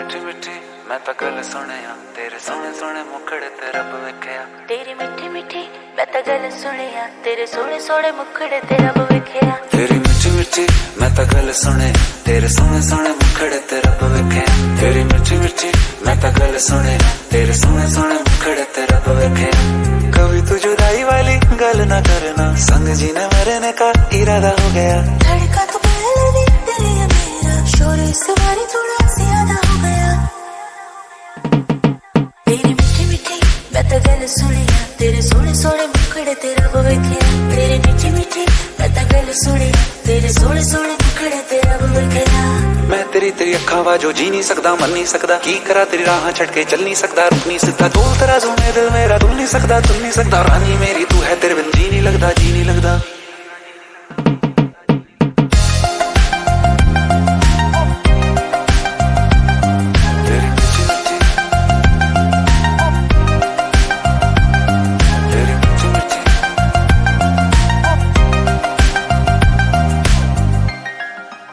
मिठी मिठी मैं तो गल सुनिया तेरे सोने सोने मुखड़े ते रब वेखिया। तेरी मिठी मिठी मैं तो गल सुनिया तेरे सोने सोने मुखड़े ते रब वेखिया। तेरी मिठी मिठी मैं तो गल सुने तेरे सोने सोने मुखड़े ते रब वेखिया। तेरी मिठी मिठी मैं तो गल सुने तेरे सोने सोने मुखड़े ते रब वेखिया। कभी तू जुदाई वाली गल ना करना संग जीने मरने का इरादा हो गया। धड़का तो पहले भी तेरे या मेरा शोर इस बारी थोड़ा ज्यादा हो गया। तेरी मिठी मिठी मैं तो गल सुनिया तेरे सोने सोने मुखड़े ते रब वेखिया। तेरी मिठी मिठी मैं तो गल सुनिया तेरे सोने सोने मुखड़े ते रब वेखिया। मैं तेरी तेरी अखा वाजो जी नहीं सकदा मन नहीं सकदा की करा तेरी राह छड़ के चल नहीं सकदा रुक नहीं सकदा तोल तराजू में दिल मेरा तुल नहीं सकदा रानी मेरी तू है तेरे बिन जी नहीं लगदा